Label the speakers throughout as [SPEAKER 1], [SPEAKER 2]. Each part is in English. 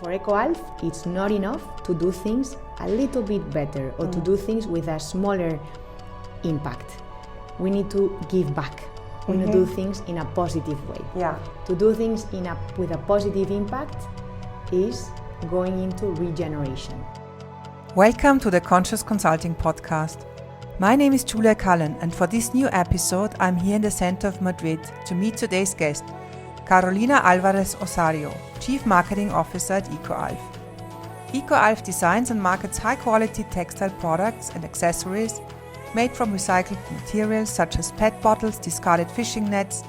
[SPEAKER 1] For ECOALF, it's not enough to do things a little bit better or to do things with a smaller impact. We need to give back. We need to do things in a positive way.
[SPEAKER 2] Yeah.
[SPEAKER 1] To do things with a positive impact is going into regeneration.
[SPEAKER 3] Welcome to the Conscious Consulting Podcast. My name is Julia Culen, and for this new episode, I'm here in the center of Madrid to meet today's guest, Carolina Alvarez Ossario, Chief Marketing Officer at ECOALF. ECOALF designs and markets high-quality textile products and accessories made from recycled materials such as PET bottles, discarded fishing nets,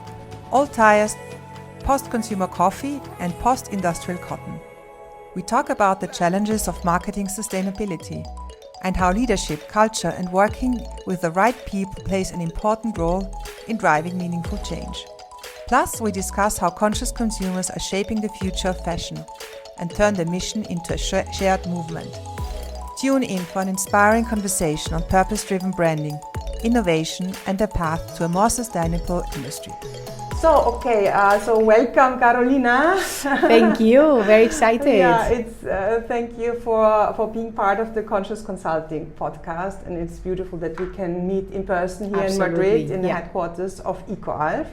[SPEAKER 3] old tires, post-consumer coffee, and post-industrial cotton. We talk about the challenges of marketing sustainability and how leadership, culture, and working with the right people plays an important role in driving meaningful change. Plus, we discuss how conscious consumers are shaping the future of fashion and turn the mission into a shared movement. Tune in for an inspiring conversation on purpose-driven branding, innovation, and the path to a more sustainable industry.
[SPEAKER 2] So welcome, Carolina.
[SPEAKER 1] Thank you. Very excited.
[SPEAKER 2] Yeah, thank you for being part of the Conscious Consulting podcast, and it's beautiful that we can meet in person here in Madrid in the headquarters of ECOALF.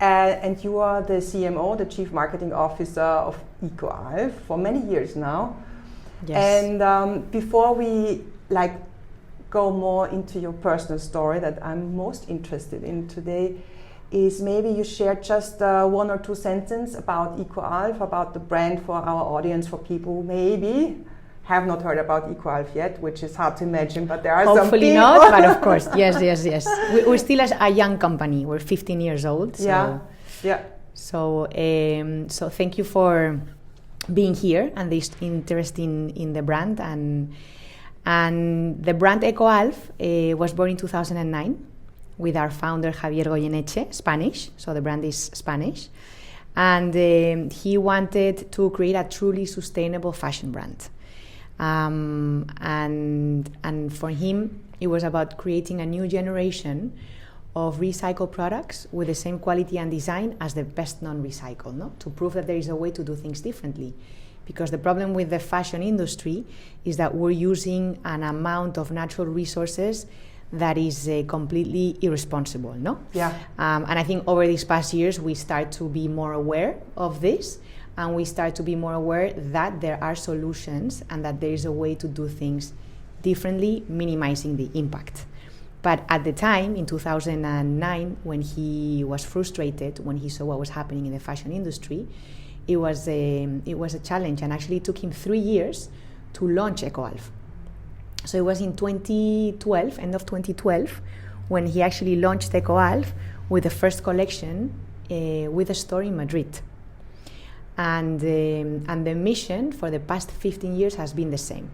[SPEAKER 2] And you are the CMO, the Chief Marketing Officer of ECOALF for many years now.
[SPEAKER 1] Yes.
[SPEAKER 2] And before we go more into your personal story that I'm most interested in today, is maybe you share just one or two sentences about ECOALF, about the brand for our audience, for people who maybe have not heard about ECOALF yet, which is hard to imagine, but there are some people.
[SPEAKER 1] Hopefully not, but of course, yes. We're still a young company. We're 15 years old. So, So thank you for being here and this interest in the brand. And the brand ECOALF was born in 2009 with our founder Javier Goyeneche, Spanish. So the brand is Spanish. And he wanted to create a truly sustainable fashion brand. And for him, it was about creating a new generation of recycled products with the same quality and design as the best non-recycled, no? To prove that there is a way to do things differently. Because the problem with the fashion industry is that we're using an amount of natural resources that is completely irresponsible, no?
[SPEAKER 2] Yeah.
[SPEAKER 1] And I think over these past years, we start to be more aware of this, and we start to be more aware that there are solutions and that there is a way to do things differently, minimizing the impact. But at the time, in 2009, when he was frustrated, when he saw what was happening in the fashion industry, it was a challenge, and actually it took him 3 years to launch ECOALF. So it was in 2012, end of 2012, when he actually launched ECOALF with the first collection with a store in Madrid. And the mission for the past 15 years has been the same: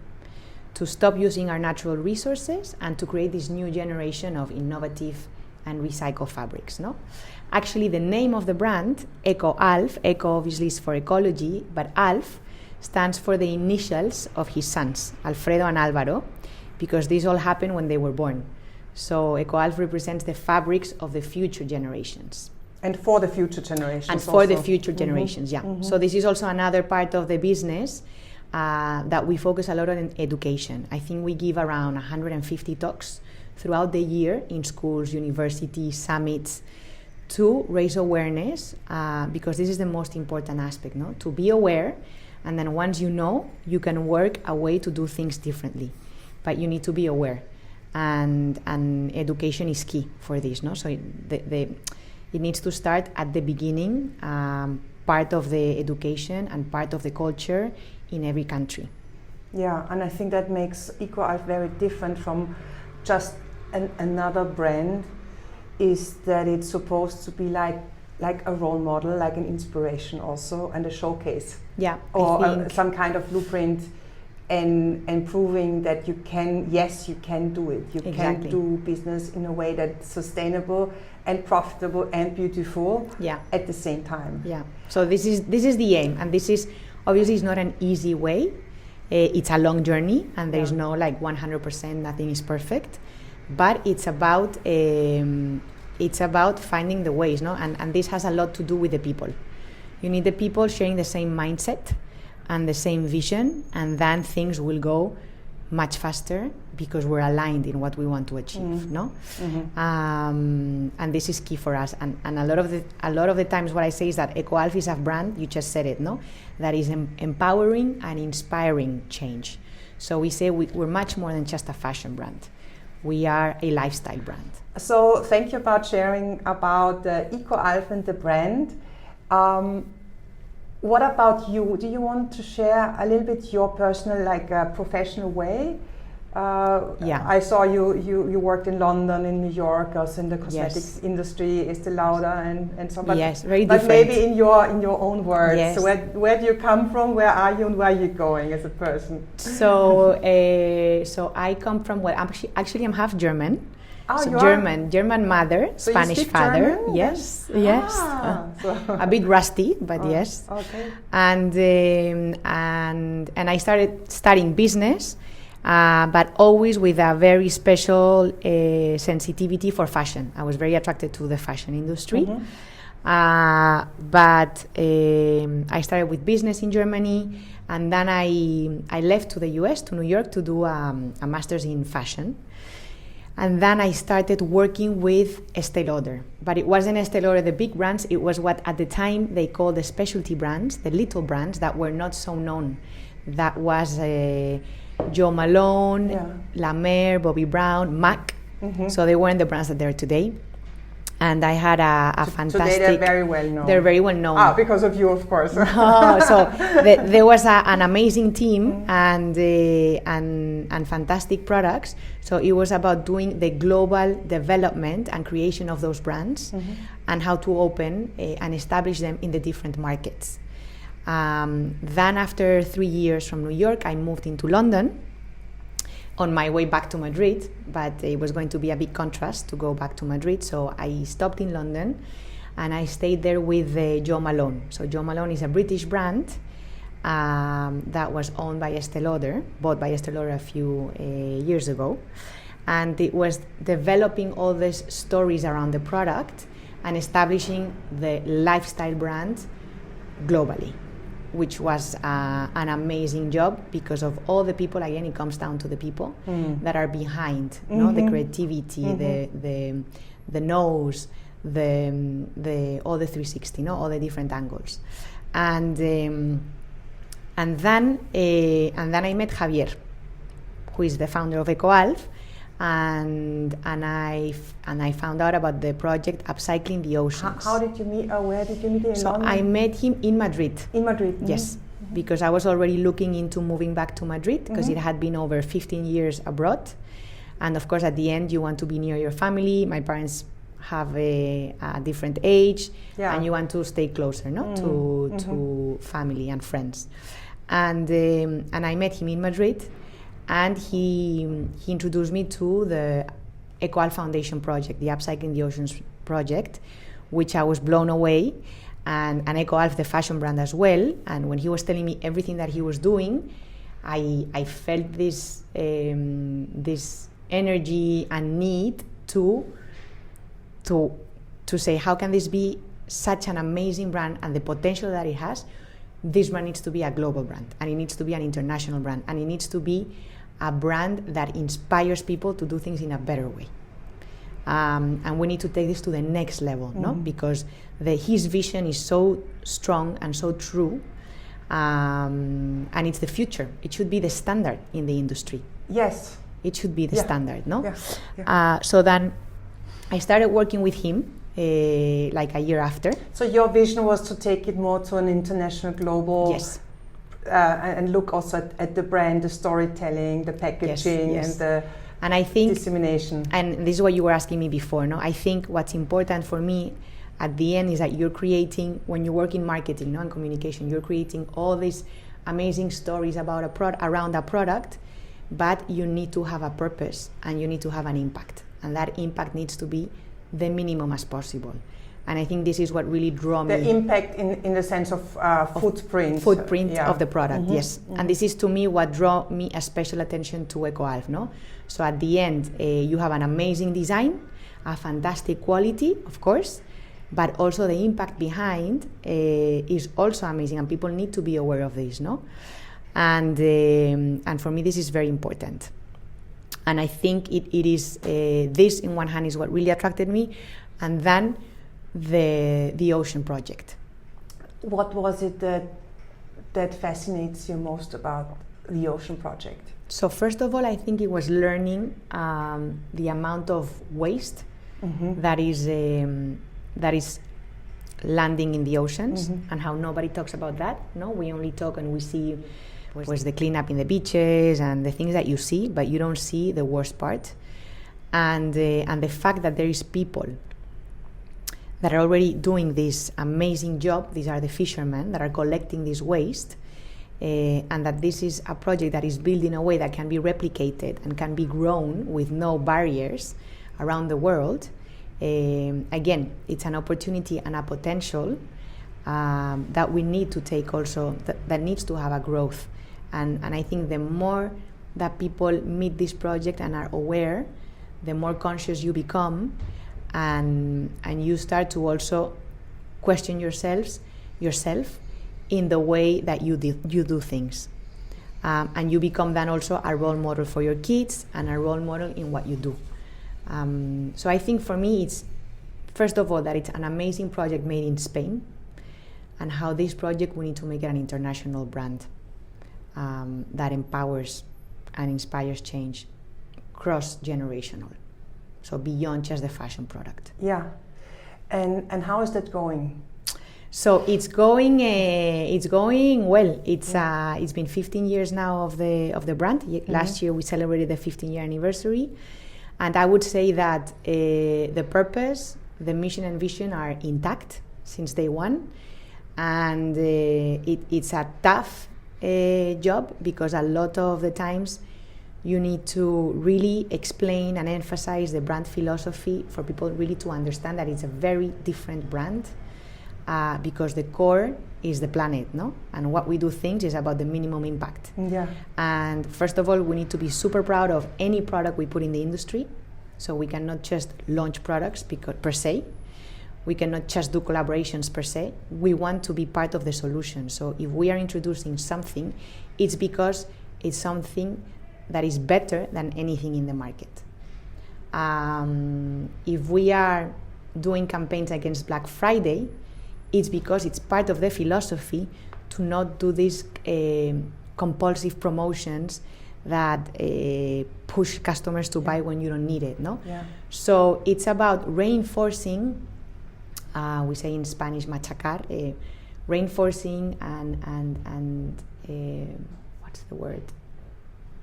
[SPEAKER 1] to stop using our natural resources and to create this new generation of innovative and recycled fabrics. No, actually, the name of the brand, ECOALF, Eco obviously is for ecology, but ALF stands for the initials of his sons, Alfredo and Alvaro, because this all happened when they were born. So ECOALF represents the fabrics of the future generations.
[SPEAKER 2] And for the future generations.
[SPEAKER 1] And for the future generations, So this is also another part of the business that we focus a lot on education. I think we give around 150 talks throughout the year in schools, universities, summits, to raise awareness, because this is the most important aspect, no? To be aware, and then once you know, you can work a way to do things differently. But you need to be aware, and education is key for this, no? So it needs to start at the beginning, part of the education and part of the culture in every country.
[SPEAKER 2] Yeah, and I think that makes ECOALF very different from just another brand, is that it's supposed to be like a role model, like an inspiration also, and a showcase.
[SPEAKER 1] Yeah,
[SPEAKER 2] or some kind of blueprint, and proving that you can do it. You can do business in a way that's sustainable and profitable and beautiful at the same time.
[SPEAKER 1] Yeah. So this is the aim, and this is obviously it's not an easy way. It's a long journey, and there's no 100%. Nothing is perfect, but it's about finding the ways, no? And this has a lot to do with the people. You need the people sharing the same mindset, and the same vision, and then things will go much faster because we're aligned in what we want to achieve, no? And this is key for us. And a lot of the times, what I say is that ECOALF is a brand. You just said it, no? That is empowering and inspiring change. So we say we're much more than just a fashion brand. We are a lifestyle brand.
[SPEAKER 2] So thank you about sharing about the ECOALF and the brand. What about you? Do you want to share a little bit your personal, professional way? I saw you worked in London, in New York, also in the cosmetics industry, Estee Lauder and so on. But,
[SPEAKER 1] very
[SPEAKER 2] but
[SPEAKER 1] different.
[SPEAKER 2] maybe in your own words.
[SPEAKER 1] Yes.
[SPEAKER 2] So where do you come from? Where are you and where are you going as a person?
[SPEAKER 1] So I come from, well, I'm half German.
[SPEAKER 2] Oh,
[SPEAKER 1] so
[SPEAKER 2] you
[SPEAKER 1] German mother,
[SPEAKER 2] so
[SPEAKER 1] Spanish
[SPEAKER 2] you speak
[SPEAKER 1] father.
[SPEAKER 2] German?
[SPEAKER 1] Yes,
[SPEAKER 2] Ah,
[SPEAKER 1] yes.
[SPEAKER 2] so
[SPEAKER 1] A bit rusty, but yes.
[SPEAKER 2] Okay.
[SPEAKER 1] And I started studying business, but always with a very special sensitivity for fashion. I was very attracted to the fashion industry. But I started with business in Germany, and then I left to the US, to New York, to do a master's in fashion. And then I started working with Estee Lauder. But it wasn't Estee Lauder, the big brands. It was what at the time they called the specialty brands, the little brands that were not so known. That was Jo Malone, La Mer, Bobbi Brown, MAC. So they weren't the brands that they're today. And I had a fantastic...
[SPEAKER 2] Today they're very well known.
[SPEAKER 1] They're very well known.
[SPEAKER 2] Because of you, of course.
[SPEAKER 1] So there was an amazing team and fantastic products. So it was about doing the global development and creation of those brands and how to open and establish them in the different markets. Then after 3 years from New York, I moved into London on my way back to Madrid, but it was going to be a big contrast to go back to Madrid. So I stopped in London and I stayed there with Jo Malone. So Jo Malone is a British brand that was owned by Estee Lauder, bought by Estee Lauder a few years ago. And it was developing all these stories around the product and establishing the lifestyle brand globally, which was an amazing job because of all the people. Again, it comes down to the people that are behind, no? The creativity, the nose, the all the 360, no? All the different angles, and then I met Javier, who is the founder of ECOALF, and I found out about the project Upcycling the Oceans.
[SPEAKER 2] How did you meet? Where did you meet him? In London?
[SPEAKER 1] I met him in Madrid.
[SPEAKER 2] In Madrid.
[SPEAKER 1] Yes, because I was already looking into moving back to Madrid because it had been over 15 years abroad, and of course at the end you want to be near your family. My parents have a different age, and you want to stay closer, no, to family and friends, and I met him in Madrid. And he introduced me to the ECOALF Foundation project, the Upcycling the Oceans project, which I was blown away, and ECOALF, the fashion brand as well. And when he was telling me everything that he was doing, I felt this energy and need to say, how can this be such an amazing brand and the potential that it has? This brand needs to be a global brand, and it needs to be an international brand, and it needs to be a brand that inspires people to do things in a better way. And we need to take this to the next level, no? Because his vision is so strong and so true, and it's the future. It should be the standard in the industry.
[SPEAKER 2] Yes.
[SPEAKER 1] It should be the standard, no?
[SPEAKER 2] Yeah.
[SPEAKER 1] So then I started working with him like a year after.
[SPEAKER 2] So your vision was to take it more to an international, global...
[SPEAKER 1] Yes.
[SPEAKER 2] And look also at the brand, the storytelling, the packaging, and I think dissemination.
[SPEAKER 1] And this is what you were asking me before, no? I think what's important for me at the end is that you're creating, when you work in marketing, no, and communication, you're creating all these amazing stories about around a product, but you need to have a purpose and you need to have an impact, and that impact needs to be the minimum as possible. And I think this is what really drew me.
[SPEAKER 2] The impact in the sense of footprint.
[SPEAKER 1] Footprint of the product, yes. And this is to me what drew me a special attention to ECOALF, no? So at the end, you have an amazing design, a fantastic quality, of course, but also the impact behind is also amazing, and people need to be aware of this, no? And for me, this is very important. And I think it is this, in one hand, is what really attracted me, and then the ocean project.
[SPEAKER 2] What was it that fascinates you most about the ocean project?
[SPEAKER 1] So first of all, I think it was learning the amount of waste that is landing in the oceans, and how nobody talks about that. No, we only talk and we see the cleanup in the beaches and the things that you see, but you don't see the worst part. And the fact that there is people that are already doing this amazing job. These are the fishermen that are collecting this waste, and that this is a project that is built in a way that can be replicated and can be grown with no barriers around the world. Again, it's an opportunity and a potential that we need to take also, that needs to have a growth. And I think the more that people meet this project and are aware, the more conscious you become, and you start to also question yourself in the way that you do things. And you become then also a role model for your kids and a role model in what you do. So I think for me it's, first of all, that it's an amazing project made in Spain, and how this project, we need to make it an international brand that empowers and inspires change cross-generational. So beyond just the fashion product.
[SPEAKER 2] Yeah, and how is that going?
[SPEAKER 1] So it's going well. It's been 15 years now of the brand. Last year we celebrated the 15-year anniversary, and I would say that the purpose, the mission and vision are intact since day one, and it's a tough job, because a lot of the times you need to really explain and emphasize the brand philosophy for people really to understand that it's a very different brand, because the core is the planet, no? And what we do things is about the minimum impact.
[SPEAKER 2] Yeah.
[SPEAKER 1] And first of all, we need to be super proud of any product we put in the industry. So we cannot just launch products per se. We cannot just do collaborations per se. We want to be part of the solution. So if we are introducing something, it's because it's something that is better than anything in the market. If we are doing campaigns against Black Friday, it's because it's part of the philosophy to not do these compulsive promotions that push customers to buy when you don't need it, no?
[SPEAKER 2] Yeah.
[SPEAKER 1] So it's about reinforcing, we say in Spanish, machacar, reinforcing and what's the word?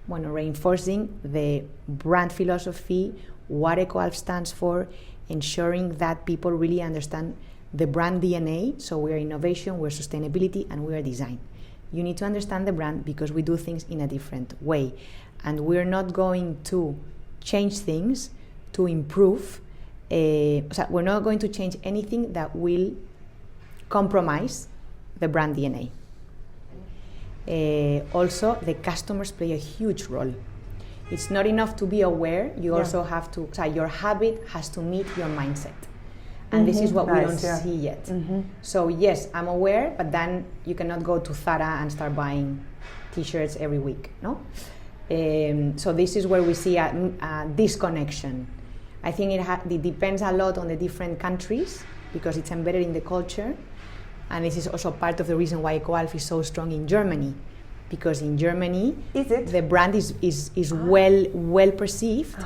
[SPEAKER 1] Reinforcing the brand philosophy, what ECOALF stands for, ensuring that people really understand the brand DNA. So we are innovation, we're sustainability, and we are design. You need to understand the brand because we do things in a different way. And we're not going to change things to improve. We're not going to change anything that will compromise the brand DNA. Also, the customers play a huge role. It's not enough to be aware, you also have to, your habit has to meet your mindset. And this is what we don't see yet. So yes, I'm aware, but then you cannot go to Zara and start buying t-shirts every week, no? So this is where we see a disconnection. I think it depends a lot on the different countries, because it's embedded in the culture. And this is also part of the reason why ECOALF is so strong in Germany, because in Germany the brand is well perceived,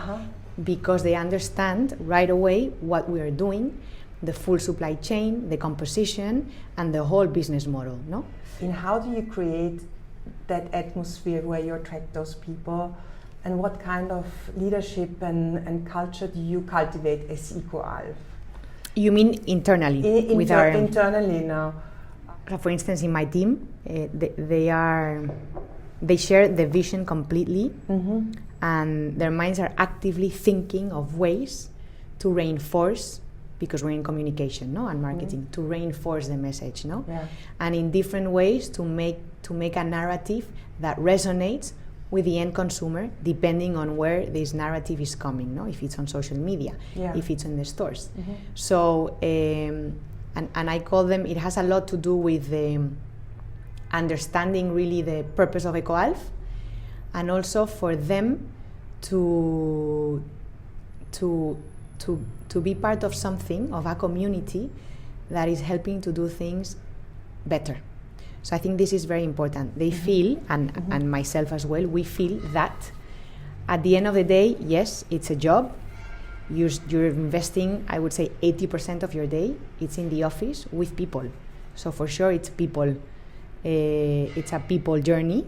[SPEAKER 1] because they understand right away what we are doing, the full supply chain, the composition, and the whole business model, no?
[SPEAKER 2] And how do you create that atmosphere where you attract those people, and what kind of leadership and culture do you cultivate as ECOALF?
[SPEAKER 1] You mean internally?
[SPEAKER 2] Internally now.
[SPEAKER 1] For instance, in my team, they share the vision completely, and their minds are actively thinking of ways to reinforce, because we're in communication, no, and marketing, to reinforce the message, no, and in different ways to make a narrative that resonates with the end consumer, depending on where this narrative is coming, no? If it's on social media, if it's in the stores. So, and I call them, it has a lot to do with understanding really the purpose of ECOALF, and also for them to be part of something, of a community that is helping to do things better. So I think this is very important. They feel, and myself as well, we feel that at the end of the day, yes, it's a job. You're investing, I would say, 80% of your day, it's in the office with people. So for sure, it's people. It's a people journey.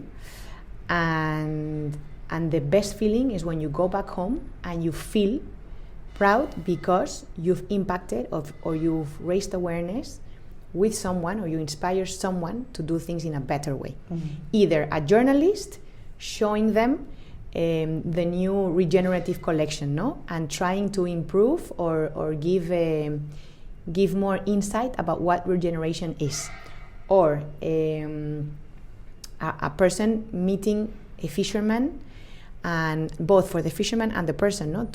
[SPEAKER 1] And the best feeling is when you go back home and you feel proud because you've impacted or you've raised awareness with someone, or you inspire someone to do things in a better way. Either a journalist showing them the new regenerative collection, no, and trying to improve or give more insight about what regeneration is, or a person meeting a fisherman, and both for the fisherman and the person, no,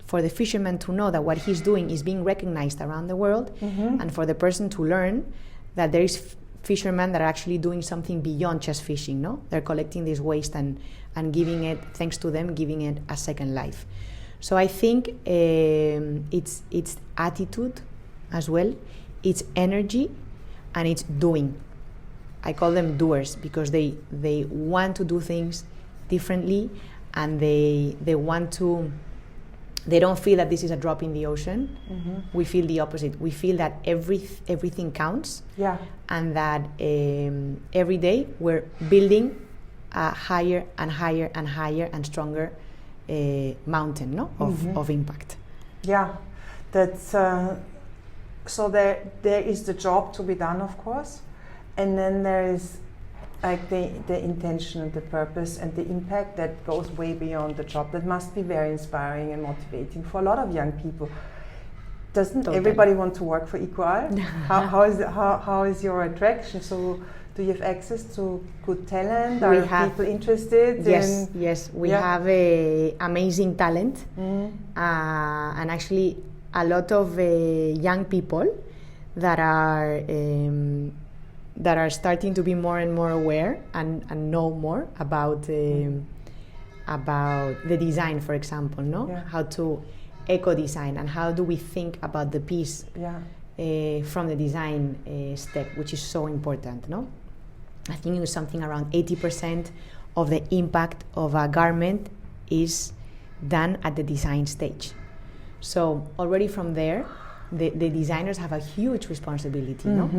[SPEAKER 1] for the fisherman to know that what he's doing is being recognized around the world, and for the person to learn that there is fishermen that are actually doing something beyond just fishing, no? They're collecting this waste and giving it, thanks to them, giving it a second life. So I think it's attitude as well, it's energy, and it's doing. I call them doers because they want to do things differently, and they want to. They don't feel that this is a drop in the ocean. We feel the opposite. We feel that everything counts, and that every day we're building a higher and higher and higher and stronger mountain, no, of impact.
[SPEAKER 2] Yeah, that's so. There is the job to be done, of course, and then there is like the intention and the purpose and the impact that goes way beyond the job. That must be very inspiring and motivating for a lot of young people. Doesn't everybody want to work for ECOALF? How is your attraction? So do you have access to good talent? Are people interested?
[SPEAKER 1] Yes, we have amazing talent, and actually a lot of young people that are starting to be more and more aware and know more about the design, for example, no? How to eco-design, and how do we think about the piece from the design step, which is so important, no? I think it was something around 80% of the impact of a garment is done at the design stage. So already from there, the designers have a huge responsibility, no?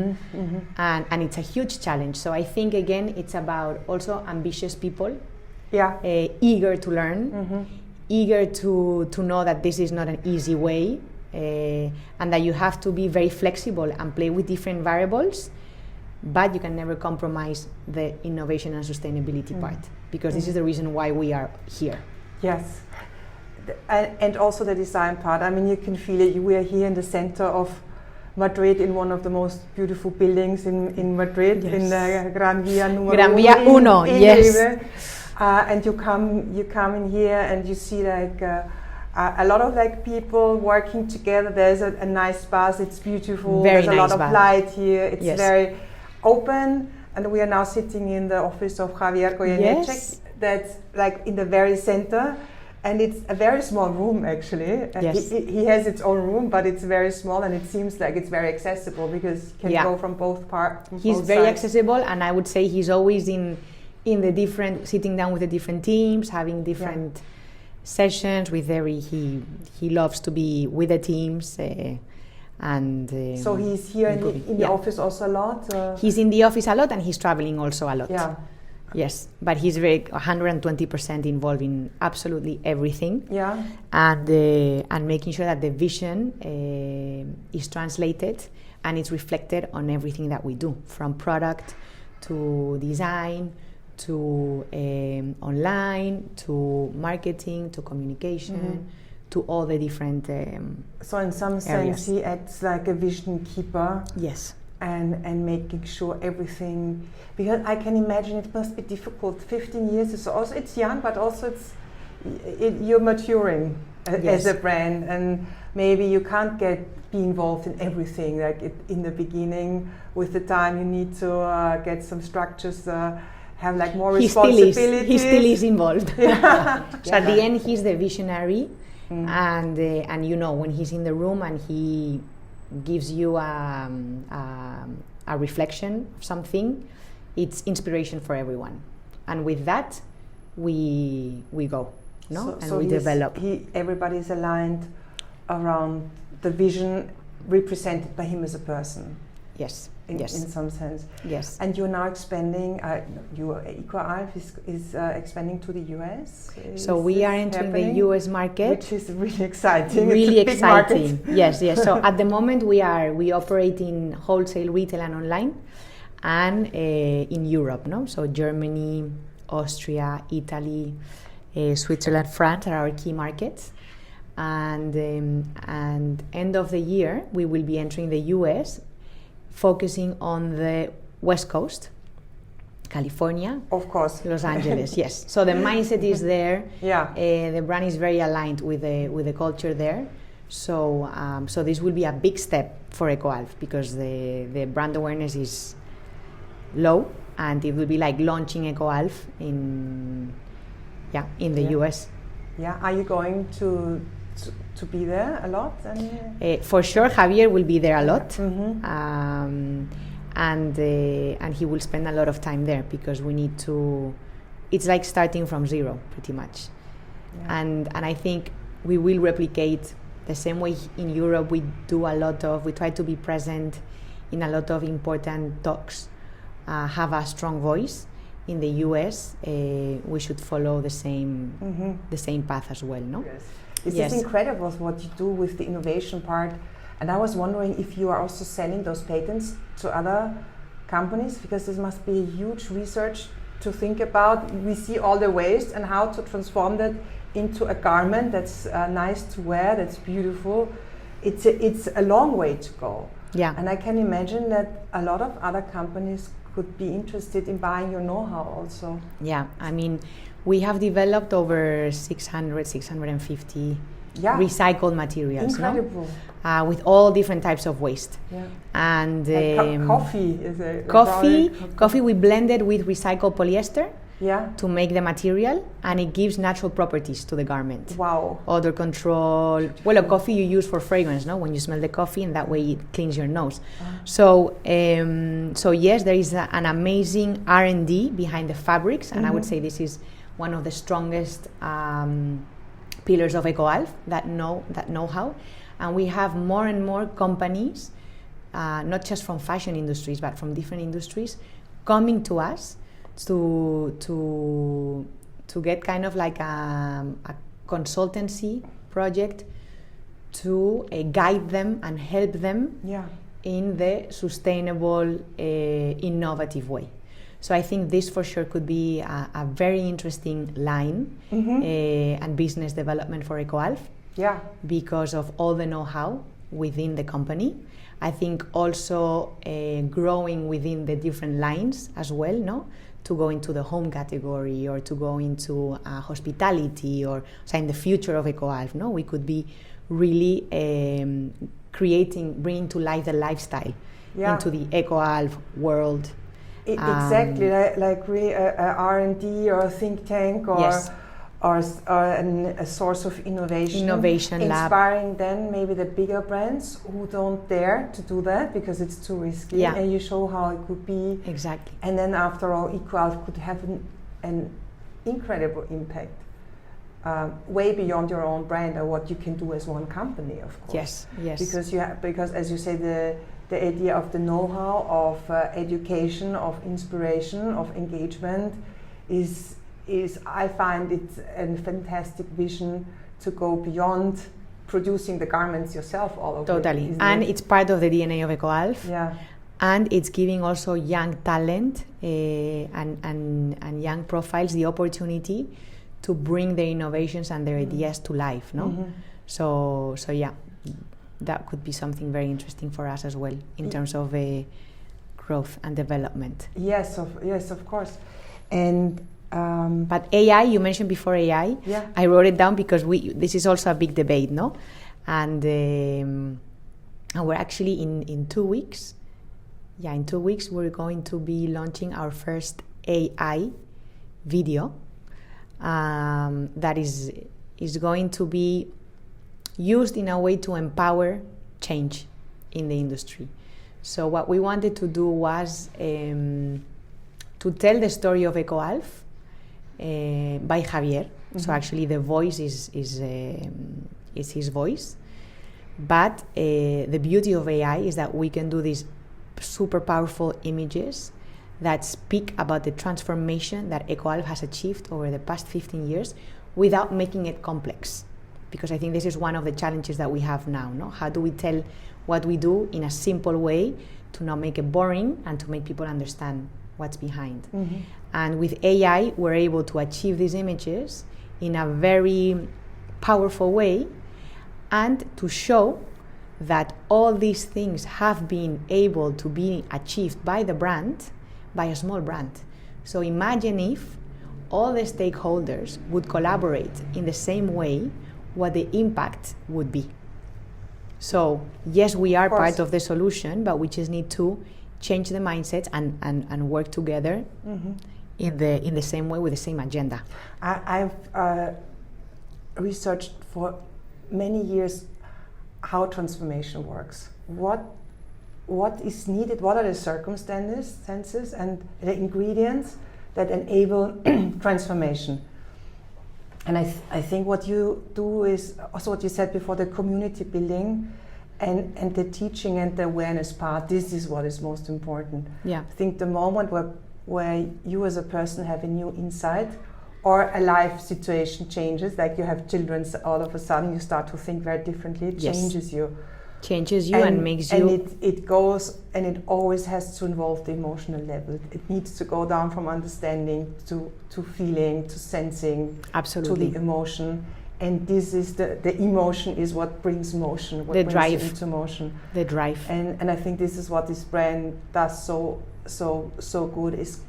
[SPEAKER 1] And it's a huge challenge. So I think, again, it's about also ambitious people, eager to learn, eager to know that this is not an easy way, and that you have to be very flexible and play with different variables, but you can never compromise the innovation and sustainability part, because this is the reason why we are here.
[SPEAKER 2] Yes. And also the design part. I mean, you can feel it. We are here in the center of Madrid, in one of the most beautiful buildings in Madrid, in the Gran Via Uno.
[SPEAKER 1] Yes.
[SPEAKER 2] And you come in here and you see like a lot of like people working together. There's a nice bus. It's beautiful. There's a lot of light here. It's very open. And we are now sitting in the office of Javier Goyeneche. That's like in the very center. And it's a very small room, actually. He has its own room, but it's very small, and it seems like it's very accessible because you can go from both parts.
[SPEAKER 1] He's very accessible, and I would say he's always in the different, sitting down with the different teams, having different sessions with he loves to be with the teams.
[SPEAKER 2] So he's here in the office also a lot?
[SPEAKER 1] He's in the office a lot, and he's traveling also a lot.
[SPEAKER 2] Yeah.
[SPEAKER 1] Yes, but he's very 120% involved in absolutely everything.
[SPEAKER 2] Yeah.
[SPEAKER 1] And making sure that the vision is translated and it's reflected on everything that we do, from product to design to online to marketing to communication to all the different
[SPEAKER 2] so in some sense he acts like a vision keeper.
[SPEAKER 1] Yes.
[SPEAKER 2] and making sure everything, because I can imagine it must be difficult. 15 years is also, it's young, but also you're maturing as a brand, and maybe you can't be involved in everything. Like in the beginning, with the time you need to get some structures, have like more responsibilities.
[SPEAKER 1] He still is involved.
[SPEAKER 2] Yeah.
[SPEAKER 1] So at the end, he's the visionary, and when he's in the room and he gives you a reflection of something, it's inspiration for everyone, and with that, we go, and we develop.
[SPEAKER 2] Everybody's aligned around the vision represented by him as a person.
[SPEAKER 1] Yes.
[SPEAKER 2] In some sense.
[SPEAKER 1] Yes.
[SPEAKER 2] And you're now expanding, your ECOALF is expanding to the US?
[SPEAKER 1] So we are entering the US market.
[SPEAKER 2] Which is really exciting.
[SPEAKER 1] Really
[SPEAKER 2] it's a
[SPEAKER 1] exciting.
[SPEAKER 2] Big market.
[SPEAKER 1] Yes. So at the moment we operate in wholesale, retail and online, and in Europe, So Germany, Austria, Italy, Switzerland, France are our key markets. And end of the year we will be entering the US, focusing on the West Coast, California,
[SPEAKER 2] of course,
[SPEAKER 1] Los Angeles. Yes. So the mindset is there.
[SPEAKER 2] Yeah.
[SPEAKER 1] The brand is very aligned with the culture there. So this will be a big step for ECOALF, because the brand awareness is low, and it will be like launching ECOALF in the US.
[SPEAKER 2] Yeah. Are you going to be there a lot?
[SPEAKER 1] For sure, Javier will be there a lot,
[SPEAKER 2] Mm-hmm.
[SPEAKER 1] And he will spend a lot of time there, because we need to. It's like starting from zero, pretty much, and I think we will replicate the same way in Europe. We try to be present in a lot of important talks, have a strong voice. In the US, we should follow the same path as well, no?
[SPEAKER 2] Yes. It's incredible what you do with the innovation part, and I was wondering if you are also selling those patents to other companies, because this must be a huge research to think about. We see all the waste and how to transform that into a garment that's nice to wear, that's beautiful. It's a long way to go.
[SPEAKER 1] Yeah.
[SPEAKER 2] And I can imagine that a lot of other companies could be interested in buying your know-how also.
[SPEAKER 1] Yeah, I mean, we have developed over 650 recycled materials.
[SPEAKER 2] Incredible.
[SPEAKER 1] With all different types of waste.
[SPEAKER 2] Yeah.
[SPEAKER 1] And
[SPEAKER 2] coffee is a
[SPEAKER 1] coffee we blended with recycled polyester.
[SPEAKER 2] Yeah.
[SPEAKER 1] To make the material, and it gives natural properties to the garment.
[SPEAKER 2] Wow.
[SPEAKER 1] Odor control. Well, a coffee you use for fragrance, no? When you smell the coffee, and that way it cleans your nose. So yes, there is an amazing R&D behind the fabrics, and I would say this is one of the strongest pillars of ECOALF, that know-how. And we have more and more companies, not just from fashion industries, but from different industries, coming to us to get kind of like a consultancy project to guide them and help them in the sustainable, innovative way. So I think this for sure could be a very interesting line and business development for ECOALF, because of all the know-how within the company. I think also growing within the different lines as well, no? To go into the home category, or to go into hospitality, or so in the future of ECOALF, no? We could be really bringing to life the lifestyle into the ECOALF world.
[SPEAKER 2] Exactly, like really R&D or a think tank, or a source of innovation lab, inspiring then maybe the bigger brands who don't dare to do that because it's too risky, and you show how it could be.
[SPEAKER 1] Exactly.
[SPEAKER 2] And then after all, ECOALF could have an incredible impact, way beyond your own brand or what you can do as one company, of course.
[SPEAKER 1] Yes.
[SPEAKER 2] Because as you say, the idea of the know-how, of education, of inspiration, of engagement is I find it's a fantastic vision to go beyond producing the garments yourself all over.
[SPEAKER 1] Totally. And it's part of the DNA of ECOALF.
[SPEAKER 2] Yeah.
[SPEAKER 1] And it's giving also young talent and young profiles the opportunity to bring their innovations and their ideas to life, no? So yeah. that could be something very interesting for us as well in terms of growth and development.
[SPEAKER 2] Yes, of course. And
[SPEAKER 1] but AI, you mentioned before AI.
[SPEAKER 2] Yeah.
[SPEAKER 1] I wrote it down because this is also a big debate, no? And we're actually in 2 weeks. Yeah, in 2 weeks we're going to be launching our first AI video that is going to be used in a way to empower change in the industry. So what we wanted to do was to tell the story of ECOALF by Javier. Mm-hmm. So actually the voice is his voice. But the beauty of AI is that we can do these super powerful images that speak about the transformation that ECOALF has achieved over the past 15 years without making it complex. Because I think this is one of the challenges that we have now, no? How do we tell what we do in a simple way to not make it boring and to make people understand what's behind? Mm-hmm. And with AI, we're able to achieve these images in a very powerful way and to show that all these things have been able to be achieved by the brand, by a small brand. So imagine if all the stakeholders would collaborate in the same way, what the impact would be. So yes, we are part of the solution, but we just need to change the mindset and work together mm-hmm. in the same way with the same agenda.
[SPEAKER 2] I've researched for many years how transformation works. What is needed? What are the circumstances and the ingredients that enable transformation? And I think what you do is also what you said before, the community building and the teaching and the awareness part. This is what is most important.
[SPEAKER 1] Yeah.
[SPEAKER 2] I think the moment where you as a person have a new insight or a life situation changes, like you have children, so all of a sudden you start to think very differently. It changes you.
[SPEAKER 1] Changes you and makes you...
[SPEAKER 2] And it goes, and it always has to involve the emotional level. It needs to go down from understanding to feeling, to sensing,
[SPEAKER 1] absolutely,
[SPEAKER 2] to the emotion. And this is the emotion is what brings motion, what
[SPEAKER 1] the
[SPEAKER 2] brings
[SPEAKER 1] drive
[SPEAKER 2] you into motion.
[SPEAKER 1] The drive.
[SPEAKER 2] And I think this is what this brand does so good, is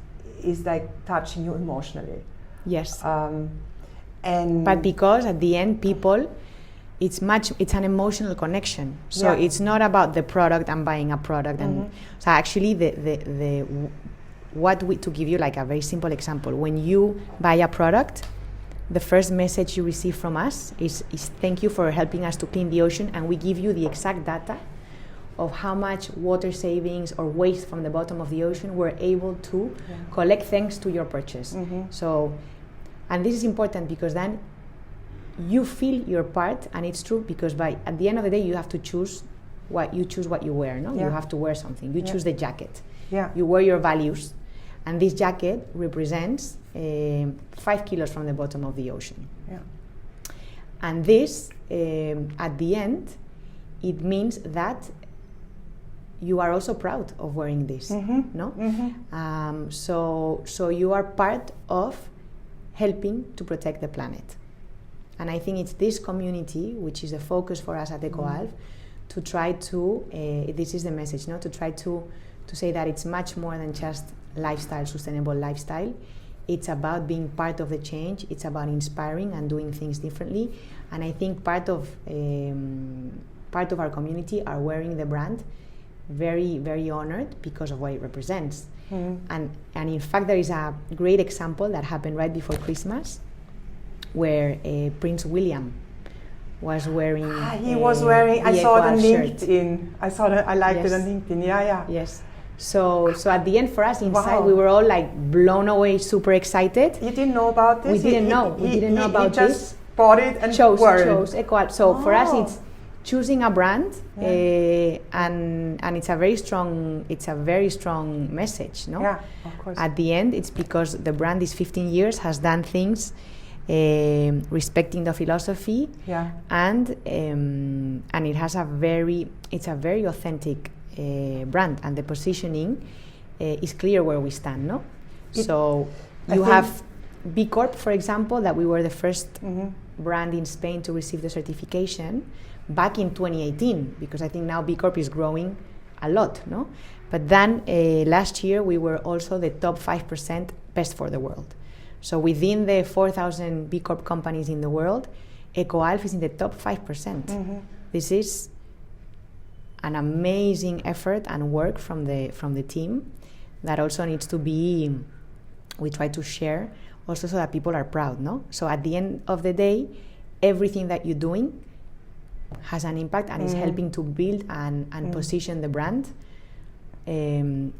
[SPEAKER 2] like touching you emotionally.
[SPEAKER 1] Yes.
[SPEAKER 2] But
[SPEAKER 1] because at the end, people, it's an emotional connection. So it's not about the product and buying a product. Mm-hmm. And so actually, to give you like a very simple example, when you buy a product, the first message you receive from us is thank you for helping us to clean the ocean, and we give you the exact data of how much water savings or waste from the bottom of the ocean we're able to collect thanks to your purchase. Mm-hmm. So, and this is important because then you feel your part, and it's true because at the end of the day you have to choose what you wear, no? Yeah. You have to wear something. You choose the jacket. Yeah. You wear your values, and this jacket represents 5 kilos from the bottom of the ocean. Yeah. And this, at the end, it means that you are also proud of wearing this, mm-hmm. no? Mm-hmm. So you are part of helping to protect the planet. And I think it's this community, which is a focus for us at ECOALF, to try to, this is the message, no? To try to say that it's much more than just lifestyle, sustainable lifestyle. It's about being part of the change. It's about inspiring and doing things differently. And I think part of our community are wearing the brand very, very honored because of what it represents. Mm. And in fact, there is a great example that happened right before Christmas, where Prince William was wearing.
[SPEAKER 2] He was wearing. I saw it on
[SPEAKER 1] LinkedIn.
[SPEAKER 2] I liked it on LinkedIn. Yeah.
[SPEAKER 1] Yes. So at the end, for us inside, we were all like blown away, super excited.
[SPEAKER 2] You didn't know about this.
[SPEAKER 1] We didn't know. We didn't know about this.
[SPEAKER 2] Just bought it and chose
[SPEAKER 1] ECOALF. So for us, it's choosing a brand, and it's a very strong message, no?
[SPEAKER 2] Yeah, of course.
[SPEAKER 1] At the end, it's because the brand is 15 years, has done things respecting the philosophy, and it has it's a very authentic brand, and the positioning is clear where we stand, no? So you have B Corp, for example, that we were the first brand in Spain to receive the certification, back in 2018, because I think now B Corp is growing a lot, no? But then last year we were also the top 5% best for the world. So within the 4,000 B Corp companies in the world, ECOALF is in the top 5%. Mm-hmm. This is an amazing effort and work from the team that also needs to be, we try to share also so that people are proud, no? So at the end of the day, everything that you're doing has an impact and is helping to build and position the brand in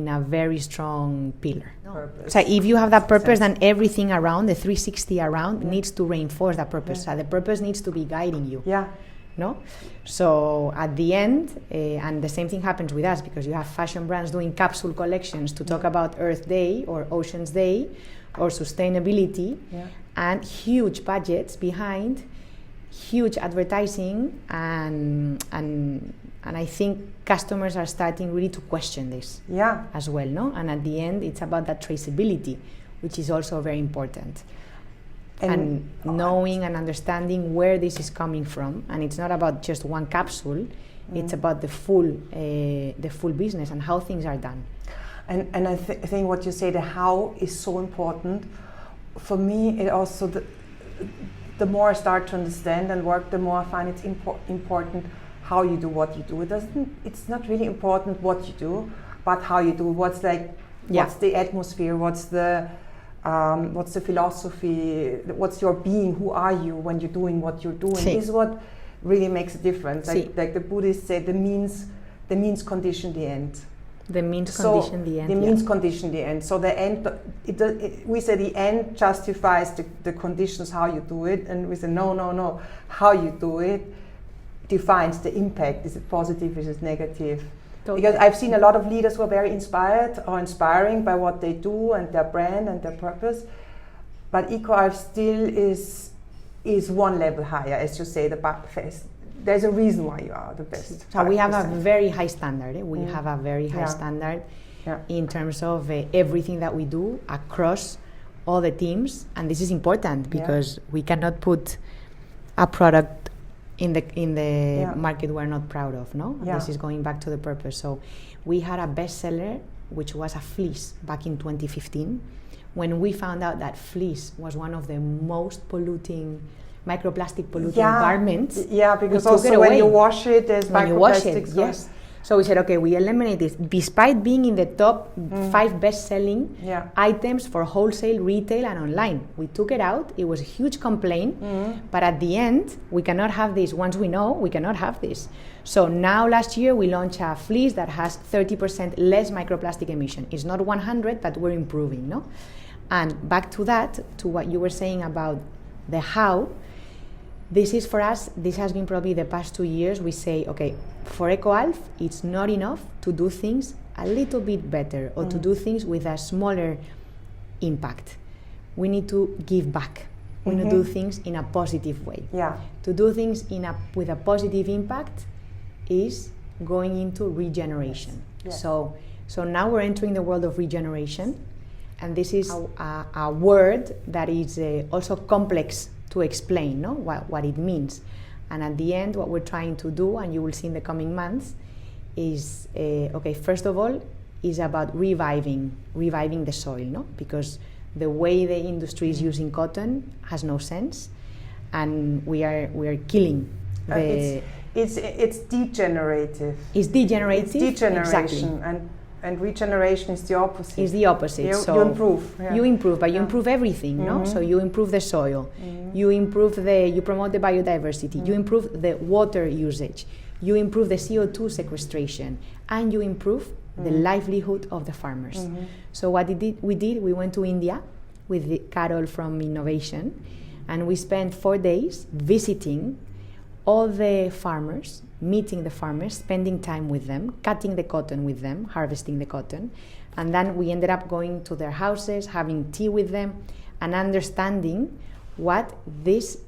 [SPEAKER 1] a very strong pillar. So if you have that purpose, then everything around, the 360 around, needs to reinforce that purpose. So the purpose needs to be guiding you.
[SPEAKER 2] Yeah.
[SPEAKER 1] No? So at the end, and the same thing happens with us, because you have fashion brands doing capsule collections to talk about Earth Day or Oceans Day or sustainability, and huge budgets behind, huge advertising, and I think customers are starting really to question this as well, no? And at the end, it's about that traceability, which is also very important. And knowing and understanding where this is coming from, and it's not about just one capsule, it's about the full business and how things are done.
[SPEAKER 2] And I think what you say, the how is so important. For me, it also, the more I start to understand and work, the more I find it's important how you do what you do. It's not really important what you do, but how you do. What's the atmosphere? What's the philosophy? What's your being? Who are you when you're doing what you're doing? This is what really makes a difference. Like the Buddhists say, the means condition the end.
[SPEAKER 1] The means condition the end.
[SPEAKER 2] The means condition the end. So the end, we say the end justifies the conditions how you do it, and we say no. How you do it defines the impact. Is it positive? Is it negative? Totally. Because I've seen a lot of leaders who are very inspired or inspiring by what they do and their brand and their purpose, but ECOALF still is one level higher, as you say, the best. There's a reason why you are the best.
[SPEAKER 1] So we have a very high standard. We have a very high standard in terms of everything that we do across all the teams, and this is important because we cannot put a product in the market we're not proud of, no? This is going back to the purpose. So we had a bestseller, which was a fleece back in 2015, when we found out that fleece was one of the most microplastic polluting garments. Yeah, because also when you wash it, there's microplastics. Yes. So we said, okay, we eliminate this. Despite being in the top 5 best-selling items for wholesale, retail, and online, we took it out. It was a huge complaint, but at the end, we cannot have this. Once we know, we cannot have this. So now, last year, we launched a fleece that has 30% less microplastic emission. It's not 100, but we're improving, no? And back to that, to what you were saying about the how. This is for us, this has been probably the past 2 years, we say, okay, for ECOALF, it's not enough to do things a little bit better or to do things with a smaller impact. We need to give back. We need to do things in a positive way. Yeah. To do things with a positive impact is going into regeneration. Yes. So now we're entering the world of regeneration, and this is a word that is also complex to explain, no, what it means. And at the end, what we're trying to do, and you will see in the coming months, is first of all, is about reviving the soil, no, because the way the industry is using cotton has no sense, and we are killing the.
[SPEAKER 2] It's degenerative.
[SPEAKER 1] It's degenerative.
[SPEAKER 2] It's degeneration,
[SPEAKER 1] exactly.
[SPEAKER 2] And regeneration is the opposite.
[SPEAKER 1] Is the opposite.
[SPEAKER 2] So you improve. Yeah.
[SPEAKER 1] You improve, but you improve everything, no? So you improve the soil, you promote the biodiversity, you improve the water usage, you improve the CO2 sequestration, and you improve the livelihood of the farmers. So what we went to India with Carol from Innovation, and we spent 4 days visiting all the farmers, meeting the farmers, spending time with them, cutting the cotton with them, harvesting the cotton, and then we ended up going to their houses, having tea with them, and understanding what this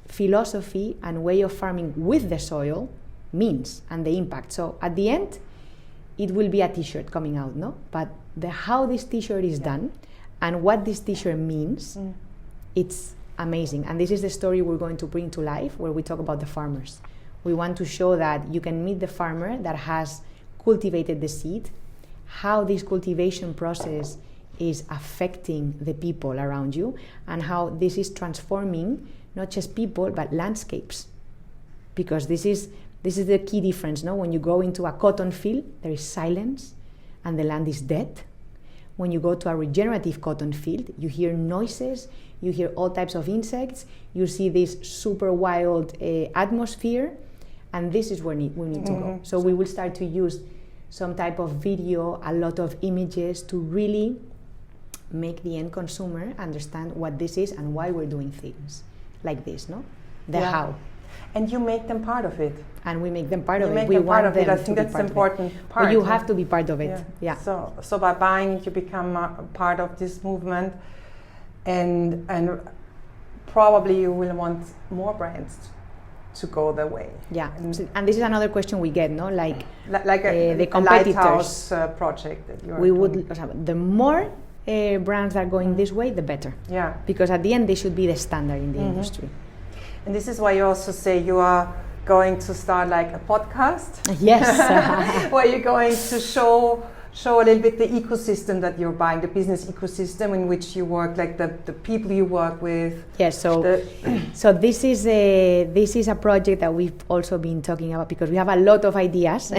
[SPEAKER 1] philosophy and way of farming with the soil means and the impact. So at the end, it will be a t-shirt coming out, no? But how this t-shirt is done and what this t-shirt means, it's amazing. And this is the story we're going to bring to life, where we talk about the farmers. We want to show that you can meet the farmer that has cultivated the seed, how this cultivation process is affecting the people around you, and how this is transforming not just people but landscapes. Because this is the key difference, no? When you go into a cotton field, there is silence and the land is dead. When you go to a regenerative cotton field, you hear noises, you hear all types of insects, you see this super wild atmosphere, and this is where we need to go. So we will start to use some type of video, a lot of images to really make the end consumer understand what this is and why we're doing things like this, no? How.
[SPEAKER 2] And you make them part of it.
[SPEAKER 1] And we make them part of it.
[SPEAKER 2] We want them. I think that's an important part.
[SPEAKER 1] But you have to be part of it. Yeah.
[SPEAKER 2] So by buying it, you become part of this movement, and probably you will want more brands to go their way.
[SPEAKER 1] Yeah. And this is another question we get, no? Like
[SPEAKER 2] the
[SPEAKER 1] competitors.
[SPEAKER 2] Lighthouse project that you are
[SPEAKER 1] doing. The more brands are going this way, the better.
[SPEAKER 2] Yeah.
[SPEAKER 1] Because at the end, they should be the standard in the industry.
[SPEAKER 2] And this is why you also say you are going to start like a podcast.
[SPEAKER 1] Yes.
[SPEAKER 2] Where you're going to show a little bit the ecosystem that you're buying, the business ecosystem in which you work, like the people you work with.
[SPEAKER 1] Yes. So this is a project that we've also been talking about because we have a lot of ideas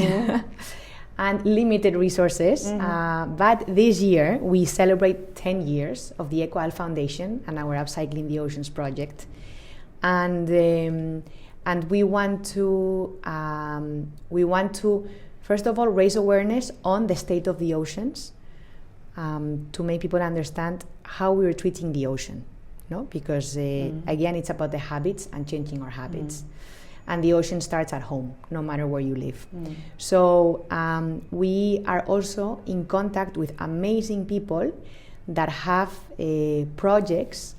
[SPEAKER 1] and limited resources. But this year we celebrate 10 years of the ECOALF Foundation and our Upcycling the Oceans project. And we want to first of all raise awareness on the state of the oceans, to make people understand how we are treating the ocean, no? Because again, it's about the habits and changing our habits, and the ocean starts at home, no matter where you live. So we are also in contact with amazing people that have projects.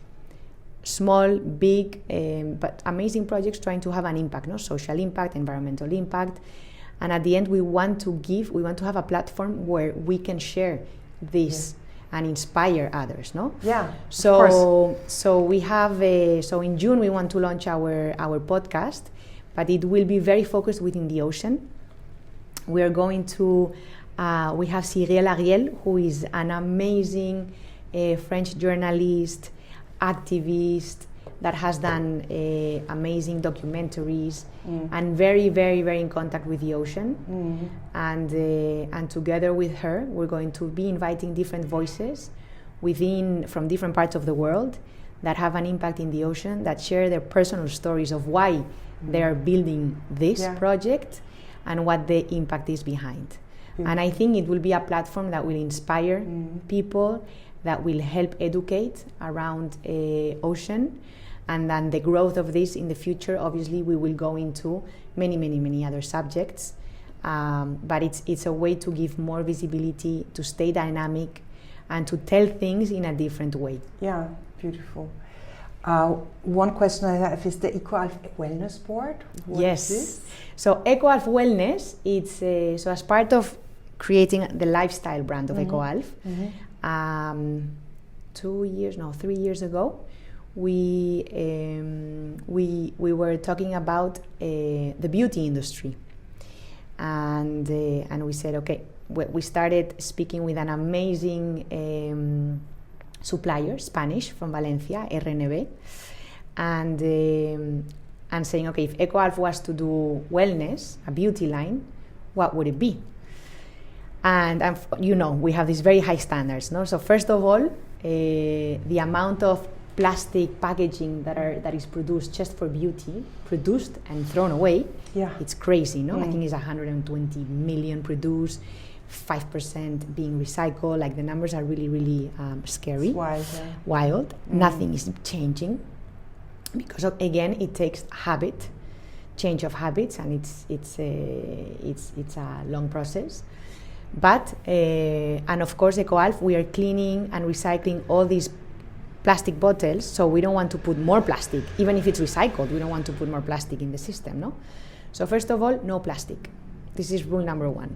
[SPEAKER 1] Small, big, but amazing projects trying to have an impact, no? Social impact, environmental impact. And at the end, we want to have a platform where we can share this and inspire others, no?
[SPEAKER 2] Yeah,
[SPEAKER 1] so we have, so in June, we want to launch our podcast, but it will be very focused within the ocean. We are going to, we have Cyril Ariel, who is an amazing French journalist, activist that has done amazing documentaries and very, very, very in contact with the ocean. And together with her, we're going to be inviting different voices from different parts of the world that have an impact in the ocean, that share their personal stories of why they are building this project and what the impact is behind. And I think it will be a platform that will inspire people, that will help educate around ocean, and then the growth of this in the future. Obviously, we will go into many, many, many other subjects, but it's a way to give more visibility, to stay dynamic, and to tell things in a different way.
[SPEAKER 2] Yeah, beautiful. One question I have is the ECOALF Wellness Board. What is this?
[SPEAKER 1] So ECOALF Wellness, it's so as part of creating the lifestyle brand of ECOALF. 3 years ago, we were talking about the beauty industry, and we said, okay, we started speaking with an amazing supplier, Spanish, from Valencia, RNB, and saying, okay, if ECOALF was to do wellness, a beauty line, what would it be? And we have these very high standards, no? So first of all, the amount of plastic packaging that is produced just for beauty, produced and thrown away, it's crazy, no? I think it's 120 million produced, 5% being recycled. Like, the numbers are really, really scary.
[SPEAKER 2] It's
[SPEAKER 1] wild. Nothing is changing because again, it takes change of habits, and it's a long process. But and of course, ECOALF, we are cleaning and recycling all these plastic bottles, so we don't want to put more plastic. Even if it's recycled, we don't want to put more plastic in the system, no? So first of all, no plastic. This is rule number one.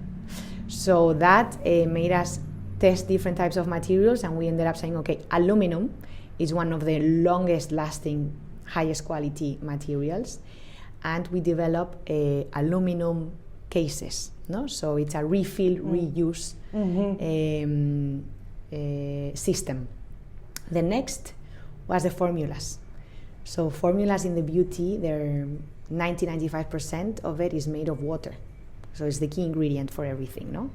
[SPEAKER 1] So that made us test different types of materials, and we ended up saying, okay, aluminum is one of the longest lasting, highest quality materials. and we develop aluminum cases. No, so it's a refill, reuse system. The next was the formulas. So formulas in the beauty, they're 90-95% of it is made of water. So it's the key ingredient for everything, no?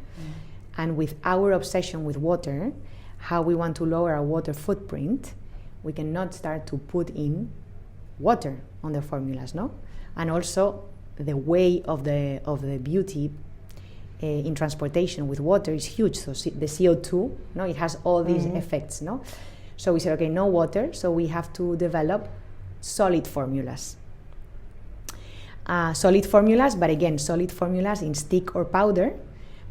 [SPEAKER 1] And with our obsession with water, how we want to lower our water footprint, we cannot start to put in water on the formulas, no? And also the way of the beauty in transportation with water is huge. So the CO2, no, it has all these effects, no? So we said, okay, no water, so we have to develop solid formulas. Solid formulas, but again, solid formulas in stick or powder,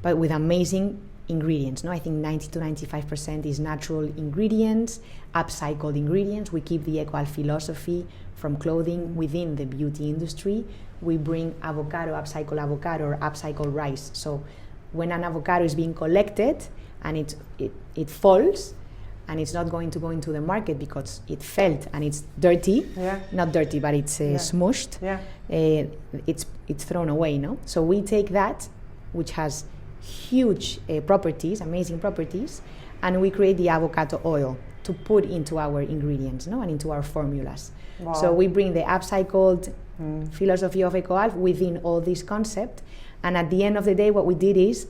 [SPEAKER 1] but with amazing ingredients. No, I think 90-95% is natural ingredients, upcycled ingredients. We keep the ECOALF philosophy from clothing within the beauty industry. We bring avocado, upcycled avocado, or upcycled rice. So when an avocado is being collected and it falls, and it's not going to go into the market because it felt and it's dirty, not dirty, but it's smushed, it's thrown away, no? So we take that, which has huge properties, amazing properties, and we create the avocado oil to put into our ingredients, no, and into our formulas.
[SPEAKER 2] Wow.
[SPEAKER 1] So we bring the upcycled philosophy of ECOALF within all this concept, and at the end of the day, what we did is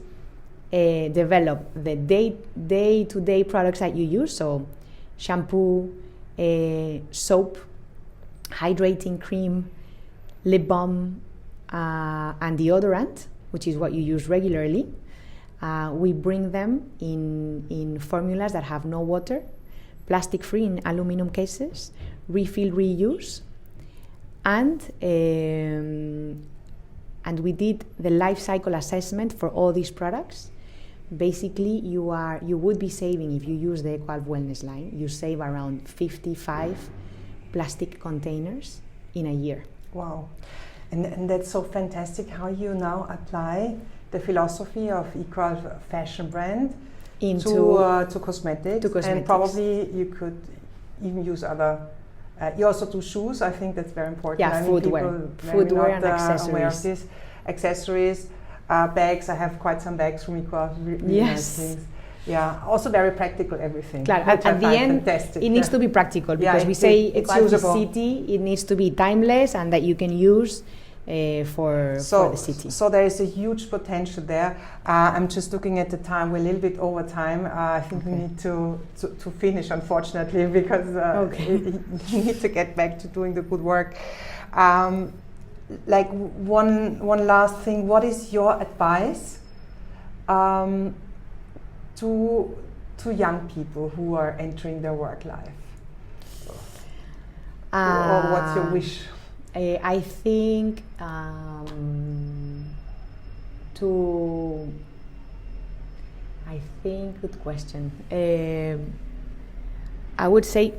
[SPEAKER 1] develop the day-to-day products that you use, so shampoo, soap, hydrating cream, lip balm, and deodorant, which is what you use regularly. We bring them in formulas that have no water, plastic-free in aluminum cases, refill, reuse, and we did the life cycle assessment for all these products. Basically, you would be saving, if you use the ECOALF Wellness line, you save around 55 plastic containers in a year.
[SPEAKER 2] Wow. And that's so fantastic how you now apply the philosophy of ECOALF fashion brand to cosmetics. And probably you could even use other. You also do shoes. I think that's very important.
[SPEAKER 1] Yeah, footwear and accessories.
[SPEAKER 2] Aware of this. Accessories, bags. I have quite some bags from ECOALF. Really nice things. Yeah, also very practical everything.
[SPEAKER 1] At the end, fantastic. It needs to be practical because we say ECOALF city. It needs to be timeless and that you can use for the city.
[SPEAKER 2] So there is a huge potential there. I'm just looking at the time. We're a little bit over time. I think we need to finish, unfortunately, because you need to get back to doing the good work. Like one last thing. What is your advice to young people who are entering their work life? Or what's your wish?
[SPEAKER 1] I think good question. I would say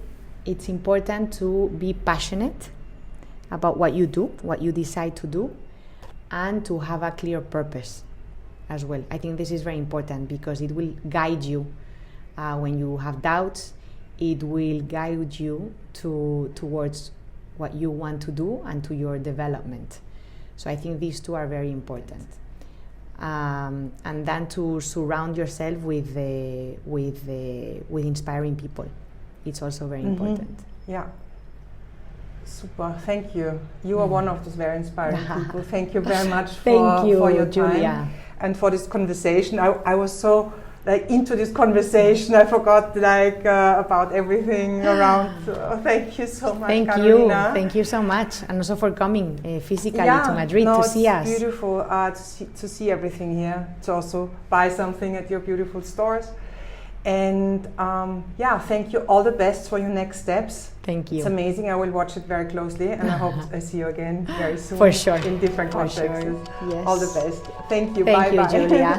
[SPEAKER 1] it's important to be passionate about what you do, what you decide to do, and to have a clear purpose as well. I think this is very important because it will guide you when you have doubts. It will guide you towards what you want to do and to your development. So I think these two are very important. And then to surround yourself with inspiring people. It's also very important.
[SPEAKER 2] Yeah. Super. Thank you. You are one of those very inspiring people. Thank you very much for your time,
[SPEAKER 1] Julia,
[SPEAKER 2] and for this conversation. I was so into this conversation, I forgot about everything around. Thank you so much, Carolina.
[SPEAKER 1] Thank you so much, and also for coming physically to Madrid to see us.
[SPEAKER 2] It's beautiful to see everything here. To also buy something at your beautiful stores, and thank you. All the best for your next steps.
[SPEAKER 1] Thank you.
[SPEAKER 2] It's amazing. I will watch it very closely, and I hope I see you again very soon.
[SPEAKER 1] For sure.
[SPEAKER 2] In different contexts.
[SPEAKER 1] Sure. Yes.
[SPEAKER 2] All the best. Thank you.
[SPEAKER 1] Thank
[SPEAKER 2] Bye
[SPEAKER 1] you, Julia.